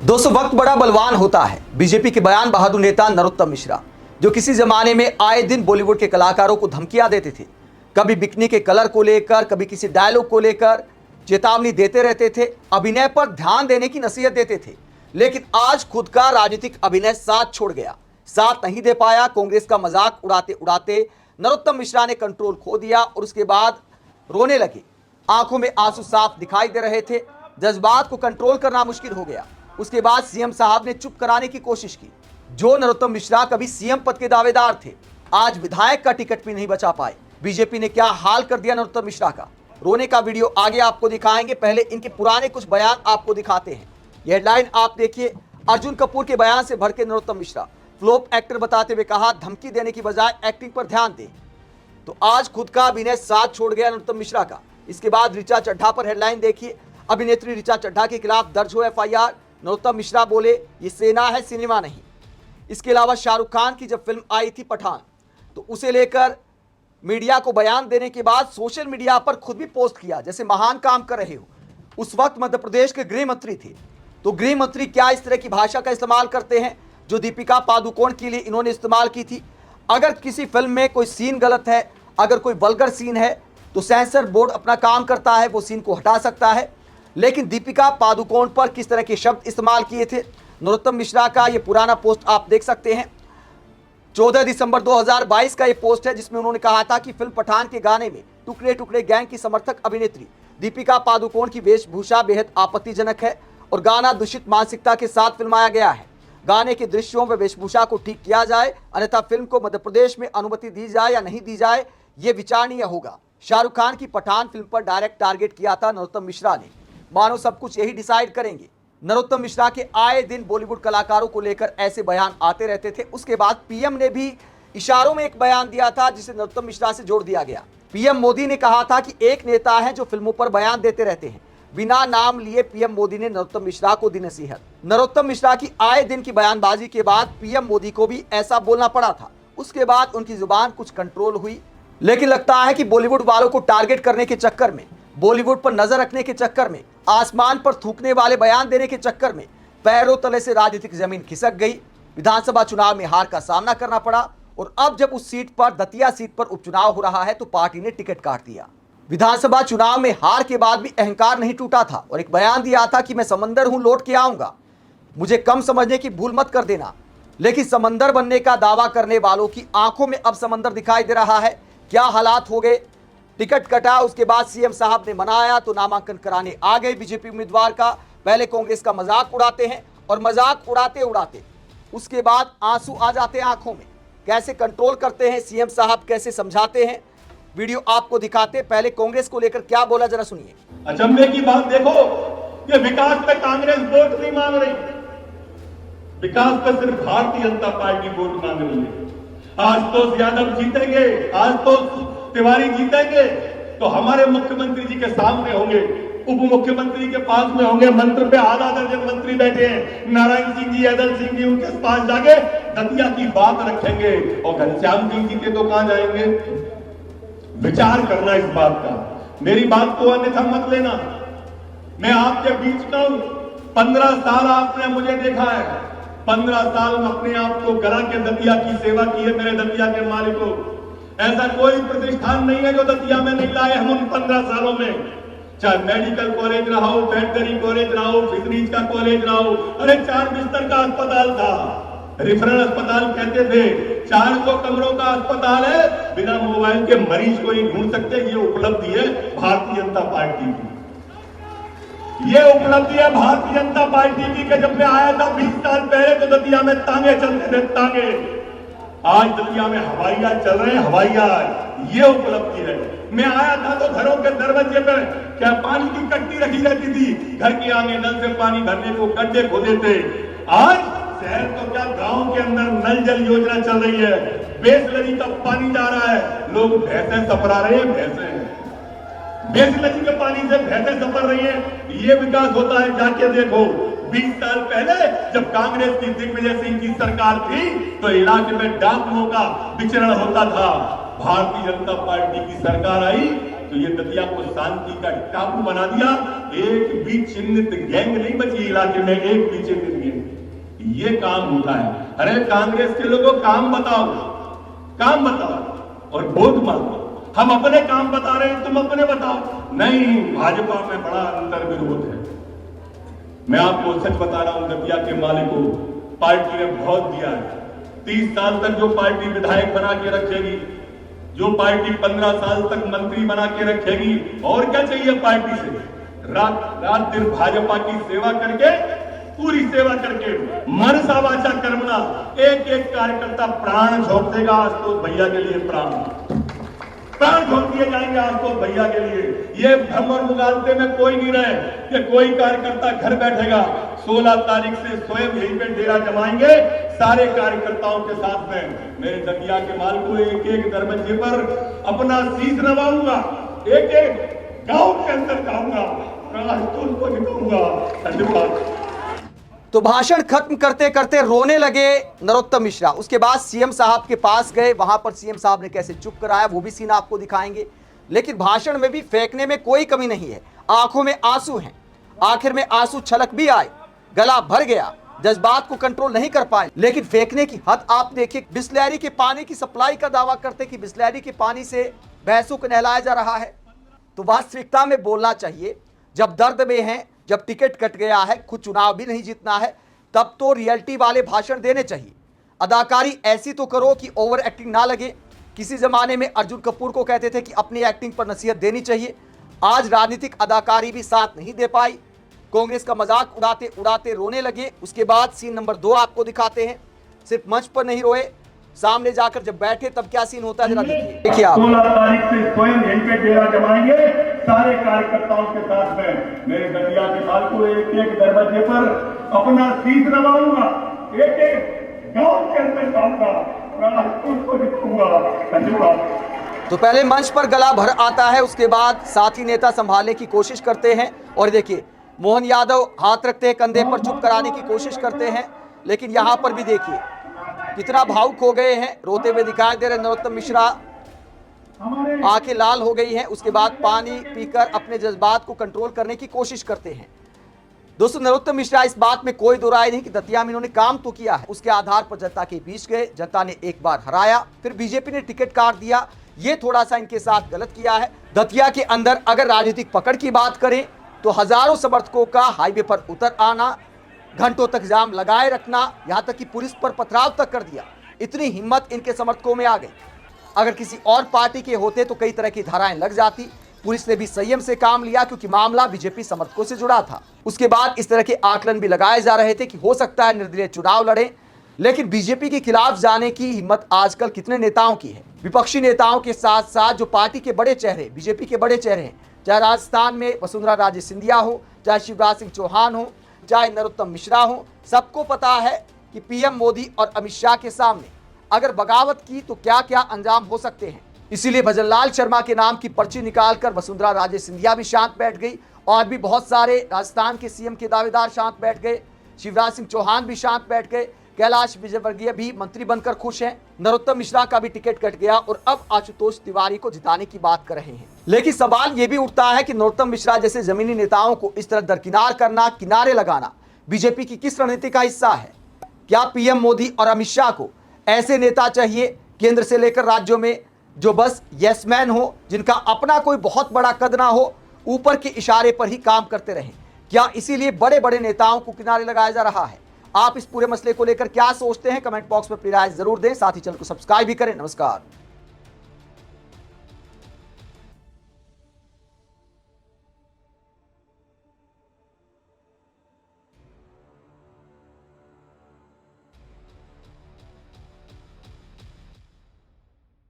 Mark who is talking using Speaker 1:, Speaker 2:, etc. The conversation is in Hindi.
Speaker 1: दोस्तों, वक्त बड़ा बलवान होता है। बीजेपी के बयान बहादुर नेता नरोत्तम मिश्रा, जो किसी जमाने में आए दिन बॉलीवुड के कलाकारों को धमकियां देते थे, कभी बिकनी के कलर को लेकर, कभी किसी डायलॉग को लेकर चेतावनी देते रहते थे, अभिनय पर ध्यान देने की नसीहत देते थे। लेकिन आज खुद का राजनीतिक अभिनय साथ छोड़ गया, साथ नहीं दे पाया। कांग्रेस का मजाक उड़ाते उड़ाते नरोत्तम मिश्रा ने कंट्रोल खो दिया और उसके बाद रोने लगे। आंखों में आंसू साफ दिखाई दे रहे थे, जज्बात को कंट्रोल करना मुश्किल हो गया। उसके बाद सीएम साहब ने चुप कराने की कोशिश की। जो नरोत्तम मिश्रा कभी सीएम पद के दावेदार थे, आज विधायक का टिकट भी नहीं बचा पाए। बीजेपी ने क्या हाल कर दिया नरोत्तम मिश्रा का। रोने का वीडियो आगे आपको दिखाएंगे, पहले इनके पुराने कुछ बयान आपको दिखाते हैं। यह हेडलाइन आप देखिए। अर्जुन कपूर के बयान से भड़के नरोत्तम मिश्रा, फ्लॉप एक्टर बताते हुए कहा, धमकी देने की बजाय एक्टिंग पर ध्यान दें। तो आज खुद का अभिनय साथ छोड़ गया नरोत्तम मिश्रा का। इसके बाद ऋचा चड्ढा पर हेडलाइन देखिए। अभिनेत्री ऋचा चड्ढा के खिलाफ दर्ज हो एफआईआर। नरोत्तम मिश्रा बोले, ये सेना है, सिनेमा नहीं। इसके अलावा शाहरुख खान की जब फिल्म आई थी पठान, तो उसे लेकर मीडिया को बयान देने के बाद सोशल मीडिया पर खुद भी पोस्ट किया जैसे महान काम कर रहे हो। उस वक्त मध्य प्रदेश के गृह मंत्री थे, तो गृह मंत्री क्या इस तरह की भाषा का इस्तेमाल करते हैं जो दीपिका पादुकोण के लिए इन्होंने इस्तेमाल की थी। अगर किसी फिल्म में कोई सीन गलत है, अगर कोई वल्गर सीन है, तो सेंसर बोर्ड अपना काम करता है, वो सीन को हटा सकता है। लेकिन दीपिका पादुकोण पर किस तरह के शब्द इस्तेमाल किए थे। नरोत्तम मिश्रा का ये पुराना पोस्ट आप देख सकते हैं। 14 दिसंबर 2022 का ये पोस्ट है, जिसमें उन्होंने कहा था कि फिल्म पठान के गाने में टुकड़े टुकड़े गैंग की समर्थक अभिनेत्री दीपिका पादुकोण की वेशभूषा बेहद आपत्तिजनक है और गाना दूषित मानसिकता के साथ फिल्माया गया है। गाने के दृश्यों व वेशभूषा को ठीक किया जाए, अन्यथा फिल्म को मध्य प्रदेश में अनुमति दी जाए या नहीं दी जाए, ये विचारणीय होगा। शाहरुख खान की पठान फिल्म पर डायरेक्ट टारगेट किया था नरोत्तम मिश्रा ने। मानो सब कुछ यही डिसाइड करेंगे। नरोत्तम मिश्रा के आए दिन बॉलीवुड कलाकारों को लेकर ऐसे बयान आते रहते थे। उसके बाद पीएम ने भी इशारों में एक बयान दिया था, जिसे नरोत्तम मिश्रा से जोड़ दिया गया। पीएम मोदी ने कहा था कि एक नेता है जो फिल्मों पर बयान देते रहते हैं। बिना नाम लिए पीएम मोदी ने नरोत्तम मिश्रा को दी नसीहत। नरोत्तम मिश्रा की आए दिन की बयानबाजी के बाद पीएम मोदी को भी ऐसा बोलना पड़ा था। उसके बाद उनकी जुबान कुछ कंट्रोल हुई, लेकिन लगता है कि बॉलीवुड वालों को टारगेट करने के चक्कर में, बॉलीवुड पर नजर रखने के चक्कर में, आसमान पर थूकने वाले बयान देने के चक्कर में पैरों तले से राजनीतिक जमीन खिसक गई। विधानसभा चुनाव में हार का सामना करना पड़ा और अब जब उस सीट पर, दतिया सीट पर उपचुनाव हो रहा है, तो पार्टी ने टिकट काट दिया। विधानसभा चुनाव में हार के बाद भी अहंकार नहीं टूटा था और एक बयान दिया था कि मैं समंदर हूं, लौट के आऊंगा, मुझे कम समझने की भूल मत कर देना। लेकिन समंदर बनने का दावा करने वालों की आंखों में अब समंदर दिखाई दे रहा है। क्या हालात हो गए। टिकट कटा, उसके बाद सीएम साहब ने मनाया तो नामांकन कराने आ गए बीजेपी उम्मीदवार का। पहले कांग्रेस का मजाक उड़ाते हैं और मजाक उड़ाते उड़ाते उसके बाद आंसू आ जाते हैं आंखों में। कैसे कंट्रोल करते हैं सीएम साहब, कैसे समझाते हैं, वीडियो आपको दिखाते। पहले कांग्रेस को लेकर क्या बोला, जरा सुनिए।
Speaker 2: अचंभे की बात देखो, ये विकास पे कांग्रेस वोट नहीं मांग रही, विकास पे सिर्फ भारतीय जनता पार्टी वोट मांग रही है। आज तो यादव जीतेंगे, आज तो तिवारी जीतेंगे, तो हमारे मुख्यमंत्री जी के सामने होंगे, उप मुख्यमंत्री के पास में होंगे, मंत्र पे आधा दर्जन मंत्री बैठे हैं, नारायण सिंह जी, अदल सिंह जी, उनके पास जाके दतिया की बात रखेंगे। और घनश्याम सिंह जीते तो कहां जाएंगे। विचार करना इस बात का, मेरी बात को अन्यथा मत लेना। मैं आपके बीच का हूं, 15 साल आपने मुझे देखा है, 15 साल में अपने आप को गला के दतिया की सेवा की है। मेरे दतिया के मालिकों, ऐसा कोई प्रतिष्ठान नहीं है जो दतिया में नहीं लाए हम उन 15 सालों में। चाहे मेडिकल कॉलेज रहा हो, वेटनरी कॉलेज रहा हो, फिशरीज का कॉलेज रहा हो, अरे 4 बिस्तर का अस्पताल था, रेफरल अस्पताल कहते थे। 400 कमरों का अस्पताल है, बिना मोबाइल के मरीज को ही ढूंढ सकते। ये उपलब्धि है भारतीय जनता पार्टी की, ये उपलब्धि है भारतीय जनता पार्टी की कि जब मैं आया था 20 साल पहले तो दतिया में तांगे चलते थे, तांगे। आज दतिया में हवाई जहाज चल रहे हैं, हवाई जहाज, ये उपलब्धि है। मैं आया था तो घरों के दरवाजे पर क्या पानी की कट्टी रखी रहती थी, घर के आगे नल से पानी भरने को गड्ढे खोदे थे। आज शहर तो क्या, गांव के अंदर नल जल योजना चल रही है, बेस नदी का पानी जा रहा है, लोग भैंसे सपरा रहे हैं, भैंसे बेस नदी के पानी से भैंसे सपर रही है। ये विकास होता है, जाके देखो। 20 साल पहले जब कांग्रेस की दिग्विजय सिंह की सरकार थी तो इलाके में डाकुओं का विचरण होता था। भारतीय जनता पार्टी की सरकार आई तो ये दतिया को शांति का टापू बना दिया। एक भी चिन्हित गैंग नहीं बची इलाके में, एक भी चिन्हित ये काम होता है। अरे कांग्रेस के लोगों काम बताओ, काम बताओ और वोट मांगो। हम अपने काम बता रहे हैं, तुम अपने बताओ। नहीं, भाजपा में बड़ा अंतर विरोध है। मैं आपको सच बता रहा हूं, दतिया के मालिकों, पार्टी ने बहुत दिया है। 30 साल तक जो पार्टी विधायक बना के रखेगी, जो पार्टी 15 साल तक मंत्री बना के रखेगी, और क्या चाहिए पार्टी से? रात दिन भाजपा की सेवा करके, पूरी सेवा करके, मनसा वाचा कर्मणा, एक एक कार्यकर्ता प्राण झोंक देगा आशुतोष भैया के लिए। प्राण झोंक दिए जाएंगे आशुतोष भैया के लिए। ये भ्रम और मुगालते में कोई नहीं रहे कि कोई कार्यकर्ता घर बैठेगा। 16 तारीख से स्वयं यहीं पे डेरा जमाएंगे सारे कार्यकर्ताओं के साथ में। मेरे दतिया के माल को एक एक दरवाजे पर अपना शीश नवाऊंगा, एक एक गांव के अंदर जाऊंगा, आशुतोष को दिखाऊंगा। धन्यवाद।
Speaker 1: तो भाषण खत्म करते करते रोने लगे नरोत्तम मिश्रा। उसके बाद सीएम साहब के पास गए, वहां पर सीएम साहब ने कैसे चुप कराया वो भी सीन आपको दिखाएंगे। लेकिन भाषण में भी फेंकने में कोई कमी नहीं है, आंखों में आंसू हैं। आखिर में आंसू छलक भी आए, गला भर गया, जज्बात को कंट्रोल नहीं कर पाए। लेकिन फेंकने की हद आप देखिए। बिस्लेरी के पानी की सप्लाई का दावा करते कि बिस्लेरी के पानी से भैंसों को नहलाया जा रहा है। तो वास्तविकता में बोलना चाहिए। जब दर्द में है, जब टिकट कट गया है, खुद चुनाव भी नहीं जीतना है, तब तो रियलिटी वाले भाषण देने चाहिए। अदाकारी ऐसी तो करो कि ओवर एक्टिंग ना लगे। किसी जमाने में अर्जुन कपूर को कहते थे कि अपनी एक्टिंग पर नसीहत देनी चाहिए। आज राजनीतिक अदाकारी भी साथ नहीं दे पाई। कांग्रेस का मजाक उड़ाते उड़ाते रोने लगे। उसके बाद सीन नंबर 2 आपको दिखाते हैं। सिर्फ मंच पर नहीं रोए, सामने जाकर जब बैठे तब क्या सीन होता है जरा देखिए आप।
Speaker 2: 16 तारीख से स्वयं यहीं पे डेरा जमाएंगे सारे कार्यकर्ताओं के साथ में। मेरे दतिया के माल को एक एक दरवाजे पर अपना शीश नवाऊंगा, एक एक गांव के अंदर जाऊंगा, को दिखाऊंगा। धन्यवाद।
Speaker 1: तो पहले मंच पर गला भर आता है, उसके बाद साथी नेता संभालने की कोशिश करते हैं। और देखिए मोहन यादव हाथ रखते हैं कंधे पर, चुप कराने की कोशिश करते हैं। लेकिन यहां पर भी देखिए कितना भावुक हो गए हैं, रोते हुए दिखाई दे रहे नरोत्तम मिश्रा। आंखें लाल हो गई हैं। उसके बाद पानी पीकर अपने जज्बात को कंट्रोल करने की कोशिश करते हैं। दोस्तों नरोत्तम मिश्रा इस बात में कोई दो राय नहीं कि दतिया में इन्होंने काम तो किया है। उसके आधार पर जनता के बीच गए, जनता ने एक बार हराया, फिर बीजेपी ने टिकट काट दिया। ये थोड़ा सा इनके साथ गलत किया है। दतिया के अंदर अगर राजनीतिक पकड़ की बात करें तो हजारों समर्थकों का हाईवे पर उतर आना, घंटों तक जाम लगाए रखना, यहां तक कि पुलिस पर पथराव तक कर दिया। इतनी हिम्मत इनके समर्थकों में आ गई। अगर किसी और पार्टी के होते तो कई तरह की धाराएं लग जाती। पुलिस ने भी संयम से काम लिया क्योंकि मामला बीजेपी समर्थकों से जुड़ा था। उसके बाद इस तरह के आकलन भी लगाए जा रहे थे कि हो सकता है निर्दलीय चुनाव लड़े। लेकिन बीजेपी के खिलाफ जाने की हिम्मत आजकल कितने नेताओं की है। विपक्षी नेताओं के साथ साथ जो पार्टी के बड़े चेहरे, बीजेपी के बड़े चेहरे हैं, चाहे राजस्थान में वसुंधरा राजे सिंधिया हो, चाहे शिवराज सिंह चौहान हो, चाहे नरोत्तम मिश्रा हो, सबको पता है कि पीएम मोदी और अमित शाह के सामने अगर बगावत की तो क्या क्या अंजाम हो सकते हैं। इसीलिए भजनलाल शर्मा के नाम की पर्ची निकालकर वसुंधरा राजे सिंधिया भी शांत बैठ गई और भी बहुत सारे राजस्थान के सीएम के दावेदार शांत बैठ गए। शिवराज सिंह चौहान भी शांत बैठ गए। कैलाश विजयवर्गीय भी मंत्री बनकर खुश हैं। नरोत्तम मिश्रा का भी टिकट कट गया और अब आशुतोष तिवारी को जिताने की बात कर रहे हैं। लेकिन सवाल यह भी उठता है कि नरोत्तम मिश्रा जैसे जमीनी नेताओं को इस तरह दरकिनार करना, किनारे लगाना बीजेपी की किस रणनीति का हिस्सा है? क्या पीएम मोदी और अमित शाह को ऐसे नेता चाहिए केंद्र से लेकर राज्यों में जो बस यस मैन हो, जिनका अपना कोई बहुत बड़ा कद ना हो, ऊपर के इशारे पर ही काम करते रहें? क्या इसीलिए बड़े बड़े नेताओं को किनारे लगाया जा रहा है? आप इस पूरे मसले को लेकर क्या सोचते हैं? कमेंट बॉक्स में अपनी राय जरूर दें। साथ ही चैनल को सब्सक्राइब भी करें। नमस्कार।